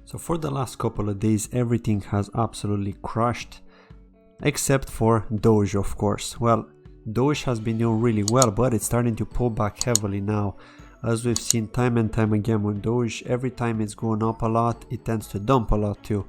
So for the last couple of days, everything has absolutely crashed, except for Doge, of course. Well, Doge has been doing really well, but it's starting to pull back heavily now. As we've seen time and time again with Doge, every time it's going up a lot, it tends to dump a lot too.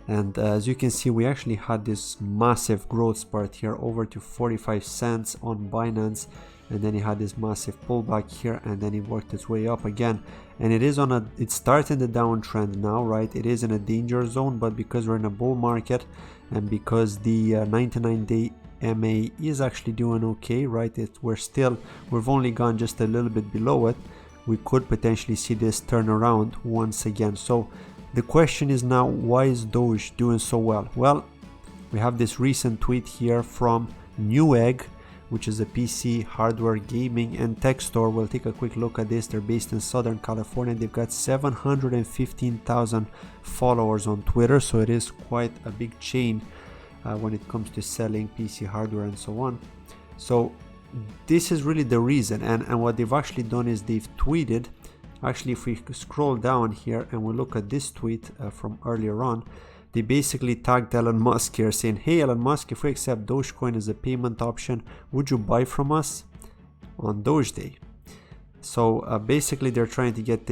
And as you can see, we actually had this massive growth spurt here over to 45 cents on Binance, and then it had this massive pullback here, and then it worked its way up again. And it's starting the downtrend now, right? It is in a danger zone, but because we're in a bull market and because the 99-day MA is actually doing okay, right? We've only gone just a little bit below it. We could potentially see this turn around once again. So the question is now, why is Doge doing so well? Well, we have this recent tweet here from Newegg, which is a PC hardware, gaming and tech store. We'll take a quick look at this. They're based in Southern California. They've got 715,000 followers on Twitter, so it is quite a big chain when it comes to selling PC hardware and so on. So this is really the reason, and what they've actually done is they've tweeted, actually if we scroll down here and we look at this tweet from earlier on, they basically tagged Elon Musk here saying, hey Elon Musk, if we accept Dogecoin as a payment option, would you buy from us on Doge Day? So basically they're trying to get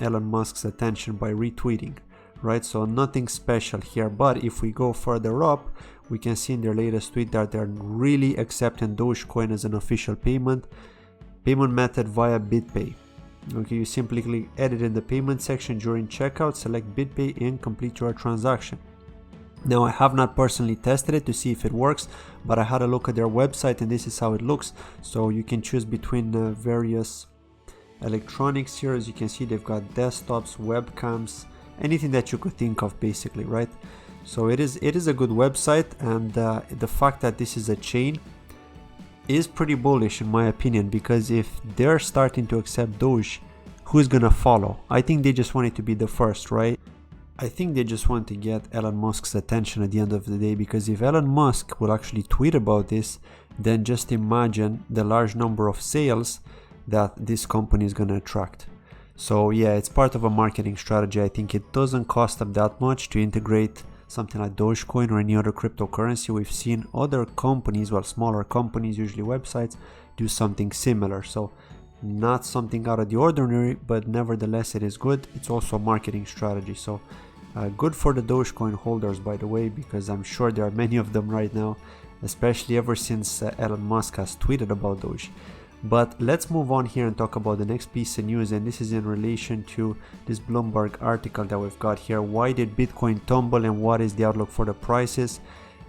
Elon Musk's attention by retweeting, right? So nothing special here, but if we go further up, we can see in their latest tweet that they're really accepting Dogecoin as an official payment method via BitPay. Okay, you simply click edit in the payment section during checkout, select BitPay and complete your transaction. Now I have not personally tested it to see if it works, but I had a look at their website and this is how it looks. So you can choose between various electronics here. As you can see, they've got desktops, webcams, anything that you could think of basically, right? So it is a good website, and the fact that this is a chain is pretty bullish in my opinion, because if they're starting to accept Doge, who's gonna follow? I think they just want it to be the first, right? I think they just want to get Elon Musk's attention at the end of the day, because if Elon Musk will actually tweet about this, then just imagine the large number of sales that this company is gonna attract. So yeah, it's part of a marketing strategy. I think it doesn't cost them that much to integrate something like Dogecoin or any other cryptocurrency. We've seen other companies, well, smaller companies, usually websites, do something similar. So not something out of the ordinary, but nevertheless it is good. It's also a marketing strategy. So good for the Dogecoin holders, by the way, because I'm sure there are many of them right now, especially ever since Elon Musk has tweeted about Doge. But let's move on here and talk about the next piece of news, and this is in relation to this Bloomberg article that we've got here. Why did Bitcoin tumble and what is the outlook for the prices?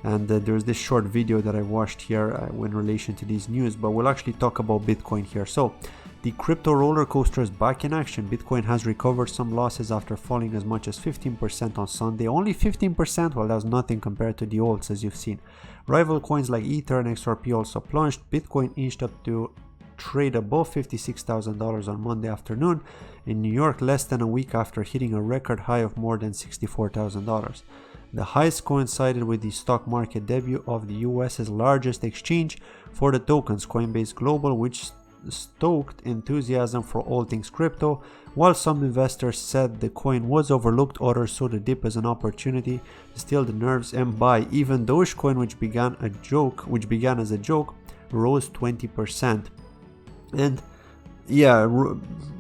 And there's this short video that I watched here in relation to these news, but we'll actually talk about Bitcoin here. So the crypto roller coaster is back in action. Bitcoin has recovered some losses after falling as much as 15% on Sunday. Only 15%? Well, that's nothing compared to the alts, as you've seen. Rival coins like Ether and XRP also plunged. Bitcoin inched up to trade above $56,000 on Monday afternoon in New York, less than a week after hitting a record high of more than $64,000. The highs coincided with the stock market debut of the US's largest exchange for the tokens, Coinbase Global, which stoked enthusiasm for all things crypto. While some investors said the coin was overlooked, others saw the dip as an opportunity to still the nerves and buy. Even Dogecoin, which began as a joke, rose 20%. And yeah,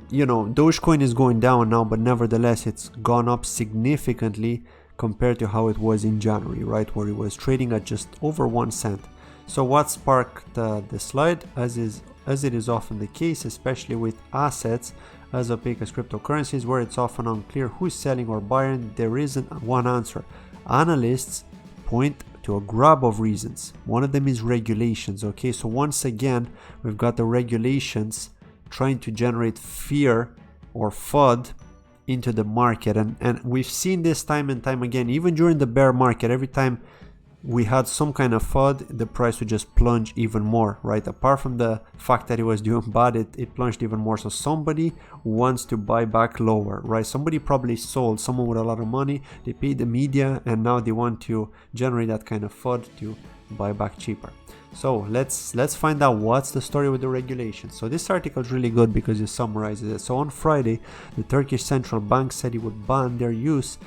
you know, Dogecoin is going down now, but nevertheless it's gone up significantly compared to how it was in January, right, where it was trading at just over 1 cent. So what sparked the slide, as it is often the case, especially with assets as opaque as cryptocurrencies, where it's often unclear who's selling or buying, there isn't one answer. Analysts point to a grab of reasons. One of them is regulations. Okay, so once again we've got the regulations trying to generate fear or FUD into the market, and we've seen this time and time again. Even during the bear market, every time we had some kind of FUD, the price would just plunge even more, right? Apart from the fact that it was doing bad, it plunged even more. So somebody wants to buy back lower, right? Somebody probably sold, someone with a lot of money, they paid the media, and now they want to generate that kind of FUD to buy back cheaper. So let's find out what's the story with the regulation. So this article is really good because it summarizes it. So on Friday, the Turkish central bank said it would ban their use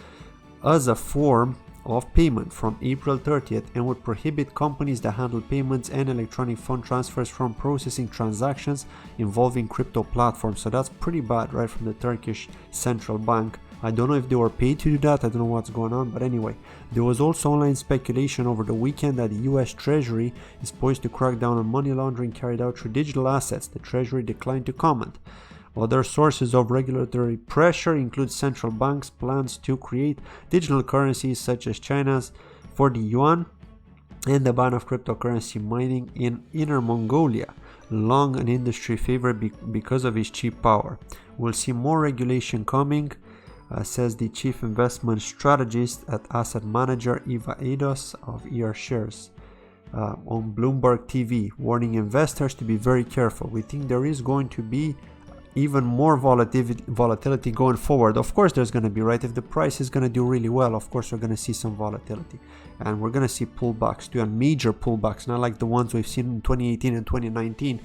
as a form of payment from April 30th and would prohibit companies that handle payments and electronic fund transfers from processing transactions involving crypto platforms. So that's pretty bad, right, from the Turkish central bank. I don't know if they were paid to do that, I don't know what's going on, but anyway. There was also online speculation over the weekend that the US Treasury is poised to crack down on money laundering carried out through digital assets. The Treasury declined to comment. Other sources of regulatory pressure include central banks' plans to create digital currencies such as China's for the yuan and the ban of cryptocurrency mining in Inner Mongolia, long an industry favorite because of its cheap power. We'll see more regulation coming, says the chief investment strategist at asset manager Eva Eidos of ER Shares on Bloomberg TV, warning investors to be very careful. We think there is going to be even more volatility going forward. Of course there's going to be, right? If the price is going to do really well, of course we're going to see some volatility, and we're going to see pullbacks too, and major pullbacks, not like the ones we've seen in 2018 and 2019.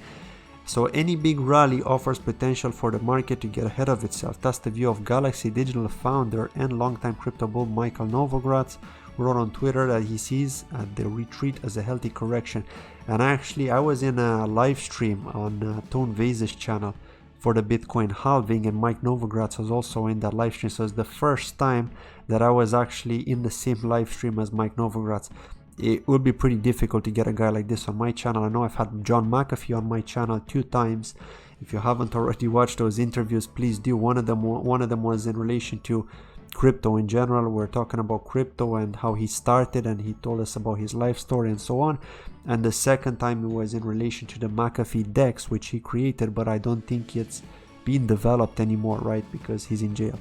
So any big rally offers potential for the market to get ahead of itself. That's the view of Galaxy Digital founder and longtime crypto bull Michael Novogratz, who wrote on Twitter that he sees the retreat as a healthy correction. And actually I was in a live stream on Tone Vase's channel for the Bitcoin halving, and Mike Novogratz was also in that live stream. So it's the first time that I was actually in the same live stream as Mike Novogratz. It would be pretty difficult to get a guy like this on my channel. I know I've had John McAfee on my channel 2 times. If you haven't already watched those interviews, please do. One of them was in relation to crypto in general. We're talking about crypto and how he started, and he told us about his life story and so on. And the second time it was in relation to the McAfee DEX, which he created, but I don't think it's been developed anymore, right? Because he's in jail.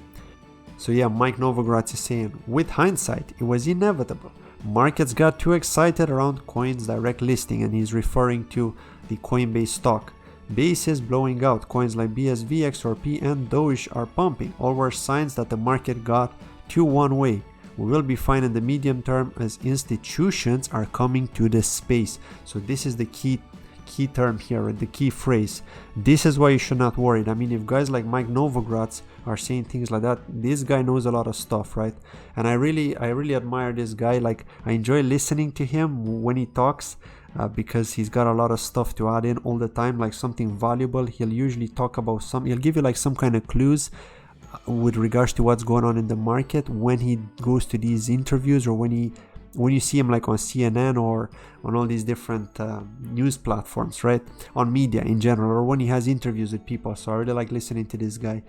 So yeah, Mike Novogratz is saying, with hindsight, it was inevitable. Markets got too excited around Coin's direct listing, and he's referring to the Coinbase stock. Base is blowing out. Coins like BSV, XRP, and Doge are pumping. All were signs that the market got too one way. We will be fine in the medium term as institutions are coming to this space. So this is the key term here, the key phrase. This is why you should not worry. I mean, if guys like Mike Novogratz are saying things like that, this guy knows a lot of stuff, right? And I really admire this guy. Like, I enjoy listening to him when he talks, because he's got a lot of stuff to add in all the time, like something valuable. He'll usually talk about he'll give you like some kind of clues with regards to what's going on in the market when he goes to these interviews, or when you see him like on CNN or on all these different news platforms, right? On media in general, or when he has interviews with people. So I really like listening to this guy.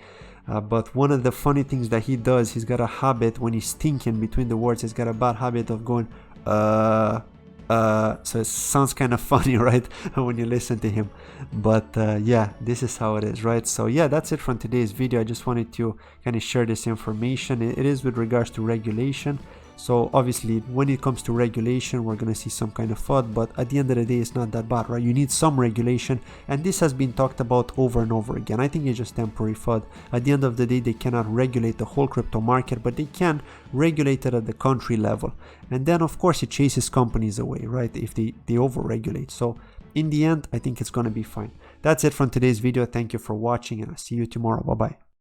But one of the funny things that he does, he's got a habit when he's thinking between the words, he's got a bad habit of going, so it sounds kind of funny, right? when you listen to him. But yeah, this is how it is, right? So yeah, that's it from today's video. I just wanted to kind of share this information. It is with regards to regulation. So obviously when it comes to regulation, we're going to see some kind of FUD, but at the end of the day, it's not that bad, right? You need some regulation, and this has been talked about over and over again. I think it's just temporary FUD. At the end of the day, they cannot regulate the whole crypto market, but they can regulate it at the country level. And then of course it chases companies away, right? If they over-regulate. So in the end, I think it's going to be fine. That's it from today's video. Thank you for watching, and I'll see you tomorrow. Bye-bye.